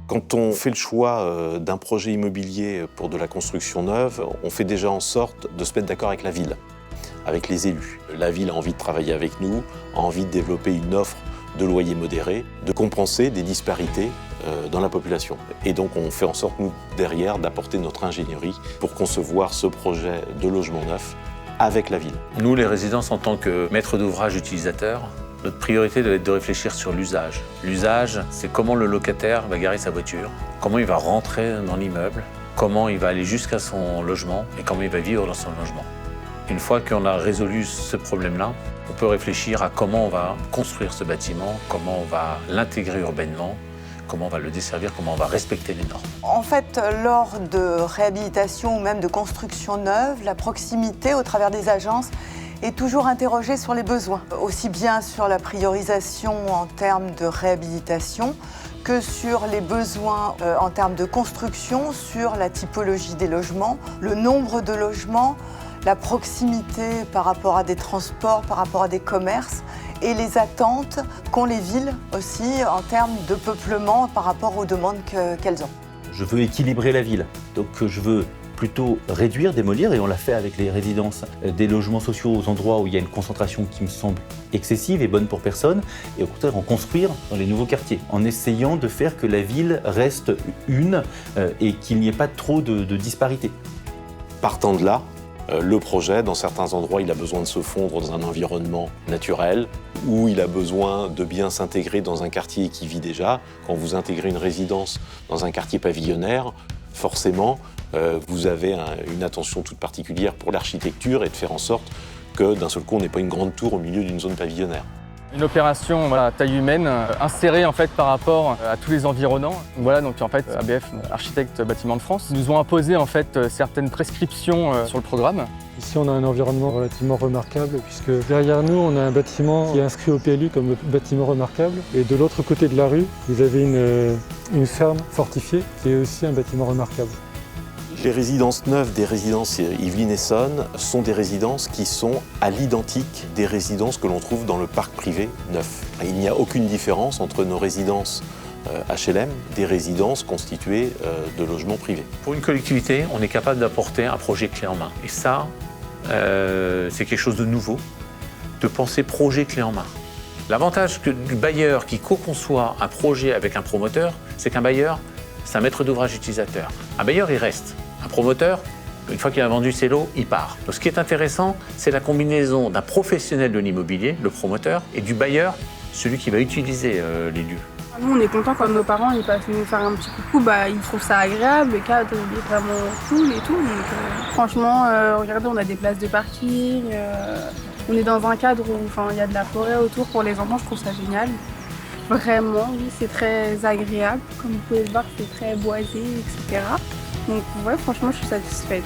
Quand on fait le choix d'un projet immobilier pour de la construction neuve, on fait déjà en sorte de se mettre d'accord avec la ville, avec les élus. La ville a envie de travailler avec nous, a envie de développer une offre de loyer modéré, de compenser des disparités dans la population. Et donc on fait en sorte, nous, derrière, d'apporter notre ingénierie pour concevoir ce projet de logement neuf avec la ville. Nous, les résidences, en tant que maîtres d'ouvrage utilisateurs, notre priorité doit être de réfléchir sur l'usage. L'usage, c'est comment le locataire va garer sa voiture, comment il va rentrer dans l'immeuble, comment il va aller jusqu'à son logement et comment il va vivre dans son logement. Une fois qu'on a résolu ce problème-là, on peut réfléchir à comment on va construire ce bâtiment, comment on va l'intégrer urbainement, comment on va le desservir, comment on va respecter les normes. En fait, lors de réhabilitation ou même de construction neuve, la proximité au travers des agences est toujours interrogée sur les besoins, aussi bien sur la priorisation en termes de réhabilitation que sur les besoins en termes de construction, sur la typologie des logements, le nombre de logements, la proximité par rapport à des transports, par rapport à des commerces et les attentes qu'ont les villes aussi en termes de peuplement par rapport aux demandes qu'elles ont. Je veux équilibrer la ville, donc je veux plutôt réduire, démolir, et on l'a fait avec les résidences, des logements sociaux aux endroits où il y a une concentration qui me semble excessive et bonne pour personne, et au contraire en construire dans les nouveaux quartiers, en essayant de faire que la ville reste une et qu'il n'y ait pas trop de disparités. Partant de là, le projet, dans certains endroits, il a besoin de se fondre dans un environnement naturel, ou il a besoin de bien s'intégrer dans un quartier qui vit déjà. Quand vous intégrez une résidence dans un quartier pavillonnaire, forcément, vous avez une attention toute particulière pour l'architecture et de faire en sorte que d'un seul coup, on n'ait pas une grande tour au milieu d'une zone pavillonnaire. Une opération à taille humaine, insérée en fait par rapport à tous les environnants. Voilà, donc en fait, ABF, architecte bâtiment de France, nous ont imposé en fait certaines prescriptions sur le programme. Ici, on a un environnement relativement remarquable puisque derrière nous, on a un bâtiment qui est inscrit au PLU comme bâtiment remarquable. Et de l'autre côté de la rue, vous avez une ferme fortifiée qui est aussi un bâtiment remarquable. Les résidences neuves des résidences Yvelines-Essonnes sont des résidences qui sont à l'identique des résidences que l'on trouve dans le parc privé neuf. Il n'y a aucune différence entre nos résidences HLM, des résidences constituées de logements privés. Pour une collectivité, on est capable d'apporter un projet clé en main. Et ça, c'est quelque chose de nouveau, de penser projet clé en main. L'avantage du bailleur qui co-conçoit un projet avec un promoteur, c'est qu'un bailleur, c'est un maître d'ouvrage utilisateur. Un bailleur, il reste. Un promoteur, une fois qu'il a vendu ses lots, il part. Donc, ce qui est intéressant, c'est la combinaison d'un professionnel de l'immobilier, le promoteur, et du bailleur, celui qui va utiliser les lieux. Nous, on est contents quand nos parents ils passent nous faire un petit coucou, ils trouvent ça agréable, le cadre il est vraiment cool et tout. Donc, franchement, regardez, on a des places de parking, on est dans un cadre où il y a de la forêt autour pour les enfants, je trouve ça génial. Vraiment, oui, c'est très agréable. Comme vous pouvez le voir, c'est très boisé, etc. Donc, ouais, franchement, je suis satisfaite.